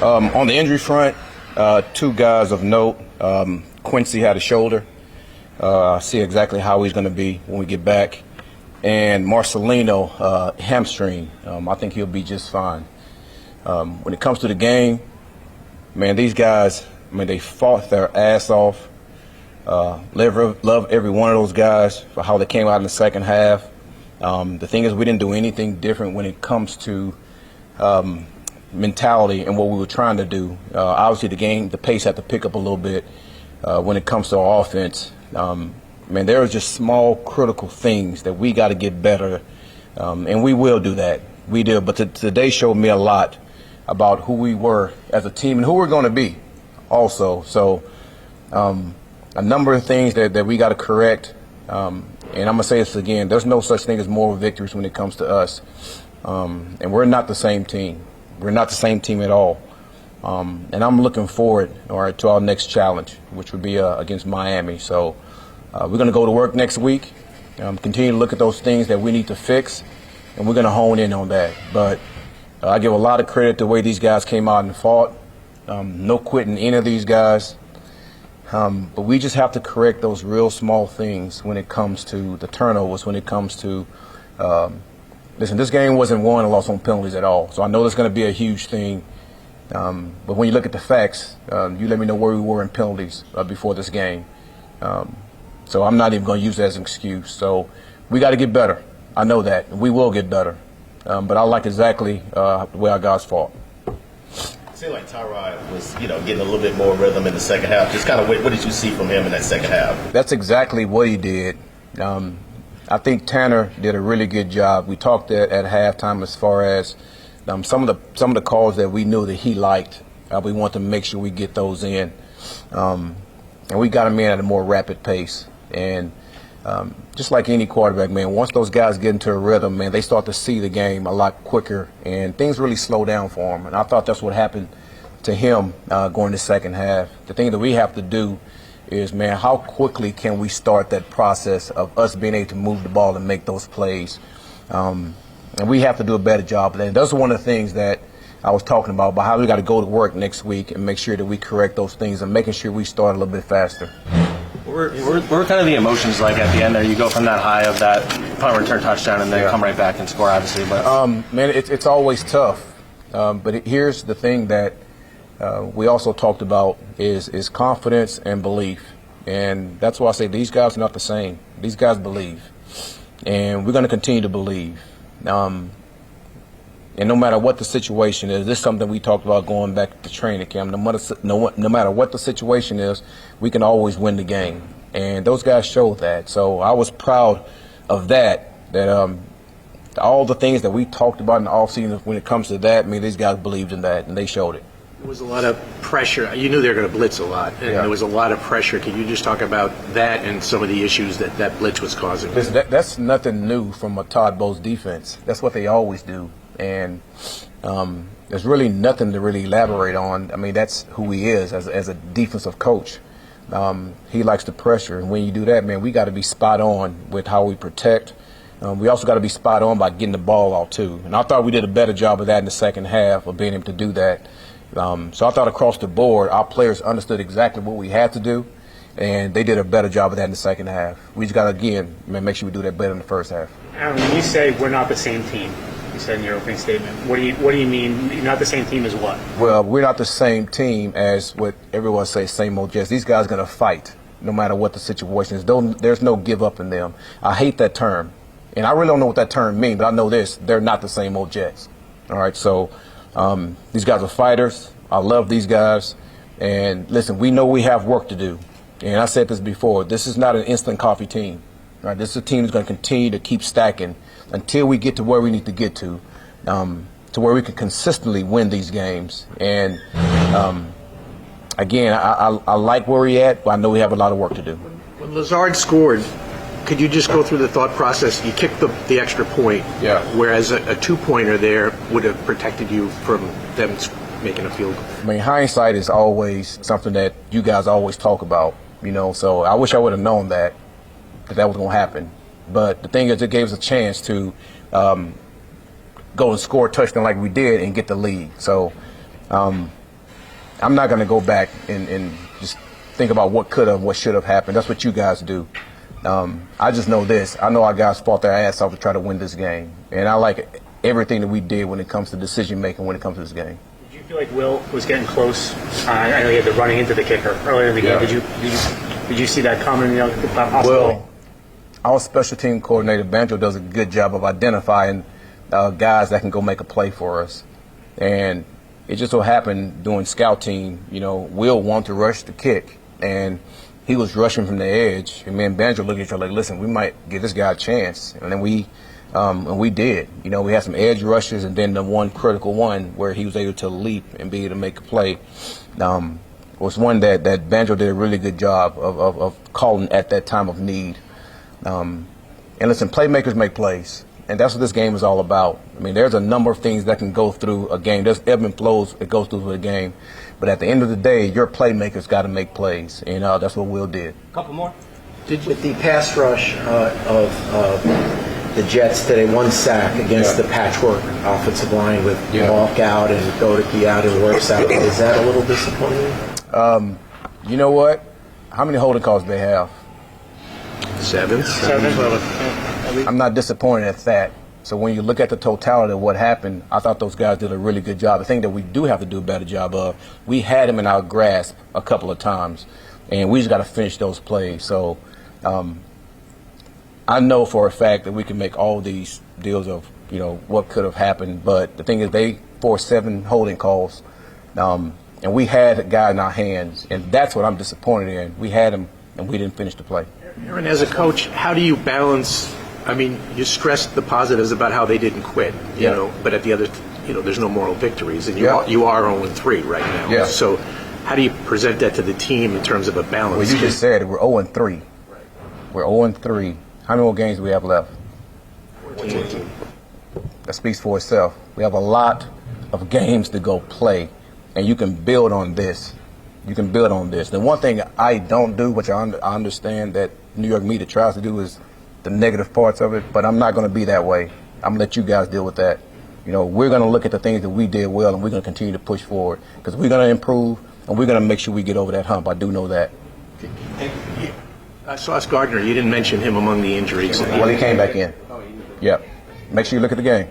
On the injury front, two guys of note. Quincy had a shoulder. I see exactly how he's going to be when we get back. And Marcelino, hamstring. I think he'll be just fine. When it comes to the game, man, these guys, they fought their ass off. Love every one of those guys for how they came out in the second half. The thing is, we didn't do anything different when it comes to mentality and what we were trying to do. Obviously, the pace had to pick up a little bit when it comes to our offense. There are just small, critical things that we got to get better, and we will do that. We do. But today showed me a lot about who we were as a team and who we're going to be also. So a number of things that we got to correct. And I'm going to say this again, there's no such thing as moral victories when it comes to us. And we're not the same team. We're not the same team at all. And I'm looking forward, to our next challenge, which would be against Miami. So we're going to go to work next week, continue to look at those things that we need to fix, and we're going to hone in on that. But I give a lot of credit to the way these guys came out and fought. No quitting any of these guys. But we just have to correct those real small things when it comes to the turnovers, when it comes to listen, this game wasn't won and lost on penalties at all. So I know there's going to be a huge thing. But when you look at the facts, you let me know where we were in penalties before this game. So I'm not even going to use that as an excuse. So we got to get better. I know that. We will get better. But I like exactly the way our guys fought. It seemed like Tyrod was, getting a little bit more rhythm in the second half. Just kind of what did you see from him in that second half? That's exactly what he did. I think Tanner did a really good job. We talked at halftime as far as some of the calls that we knew that he liked. We want to make sure we get those in, and we got him in at a more rapid pace. And just like any quarterback, man, once those guys get into a rhythm, man, they start to see the game a lot quicker, and things really slow down for him. And I thought that's what happened to him going the second half. The thing that we have to do is, man, how quickly can we start that process of us being able to move the ball and make those plays? And we have to do a better job of that. Those are one of the things that I was talking about how we got to go to work next week and make sure that we correct those things and making sure we start a little bit faster. We're kind of the emotions like at the end there. You go from that high of that punt return touchdown and then come right back and score, obviously. But man, it's always tough. But here's the thing that we also talked about is confidence and belief. And that's why I say these guys are not the same. These guys believe. And we're going to continue to believe. And no matter what the situation is, this is something we talked about going back to training camp. No matter what the situation is, we can always win the game. And those guys showed that. So I was proud of that all the things that we talked about in the offseason when it comes to that, these guys believed in that, and they showed it. There was a lot of pressure. You knew they were going to blitz a lot, and there was a lot of pressure. Can you just talk about that and some of the issues that blitz was causing? Listen, that's nothing new from a Todd Bowles defense. That's what they always do. And there's really nothing to really elaborate on. That's who he is as a defensive coach. He likes the pressure. And when you do that, man, we got to be spot on with how we protect. We also got to be spot on by getting the ball out, too. And I thought we did a better job of that in the second half of being able to do that. So I thought across the board, our players understood exactly what we had to do, and they did a better job of that in the second half. We just got to, again, make sure we do that better in the first half. Aaron, when you say we're not the same team, you said in your opening statement, what do you mean? You're not the same team as what? Well, we're not the same team as what everyone says, same old Jets. These guys are going to fight no matter what the situation is. There's no give up in them. I hate that term, and I really don't know what that term means, but I know this. They're not the same old Jets. All right, so these guys are fighters. I love these guys. And listen, we know we have work to do. And I said this before, this is not an instant coffee team. Right? This is a team that's going to continue to keep stacking until we get to where we need to get to where we can consistently win these games. And again, I like where we're at, but I know we have a lot of work to do. When Lazard scored, could you just go through the thought process? You kicked the extra point, whereas a two-pointer there would have protected you from them making a field goal. Hindsight is always something that you guys always talk about, so I wish I would have known that was going to happen. But the thing is, it gave us a chance to go and score a touchdown like we did and get the lead. So I'm not going to go back and just think about what could have, what should have happened. That's what you guys do. I just know this. I know our guys fought their ass off to try to win this game. And I like everything that we did when it comes to decision making when it comes to this game. Did you feel like Will was getting close? I know he had the running into the kicker earlier in the game. Did you see that coming? You know, the possibility? Well, our special team coordinator, Banjo, does a good job of identifying guys that can go make a play for us. And it just so happened doing scout team, you know, Will wanted to rush the kick. And he was rushing from the edge. And me and Banjo looked at each other like, listen, we might give this guy a chance. And then we did. You know, we had some edge rushes and then the one critical one where he was able to leap and be able to make a play. Was one that Banjo did a really good job of calling at that time of need. And listen, playmakers make plays, and that's what this game is all about. I mean, there's a number of things that can go through a game. There's ebb and flows that goes through a game, but at the end of the day, your playmakers got to make plays, and that's what Will did. Couple more. With the pass rush of the Jets today, one sack against the patchwork offensive line with walk out and go to be out and works out. Is that a little disappointing? You know what? How many holding calls do they have? 7. I'm not disappointed at that. So when you look at the totality of what happened, I thought those guys did a really good job. The thing that we do have to do a better job of, we had him in our grasp a couple of times, and we just got to finish those plays. So I know for a fact that we can make all these deals of, you know, what could have happened. But the thing is, they forced 7 holding calls, and we had a guy in our hands, and that's what I'm disappointed in. We had him, and we didn't finish the play. Aaron, as a coach, how do you balance? I mean, you stressed the positives about how they didn't quit, you know, but at the other, you know, there's no moral victories, and you are 0-3 right now. Yeah. So how do you present that to the team in terms of a balance? Well, you just said it. We're 0-3. Right. We're 0-3. How many more games do we have left? 14. That speaks for itself. We have a lot of games to go play, and you can build on this. You can build on this. The one thing I don't do, which I understand that New York media tries to do, is the negative parts of it, but I'm not going to be that way. I'm going to let you guys deal with that. You know, we're going to look at the things that we did well, and we're going to continue to push forward because we're going to improve, and we're going to make sure we get over that hump. I do know that. Sauce Gardner, you didn't mention him among the injuries. Well, he came back in. Yep. Make sure you look at the game.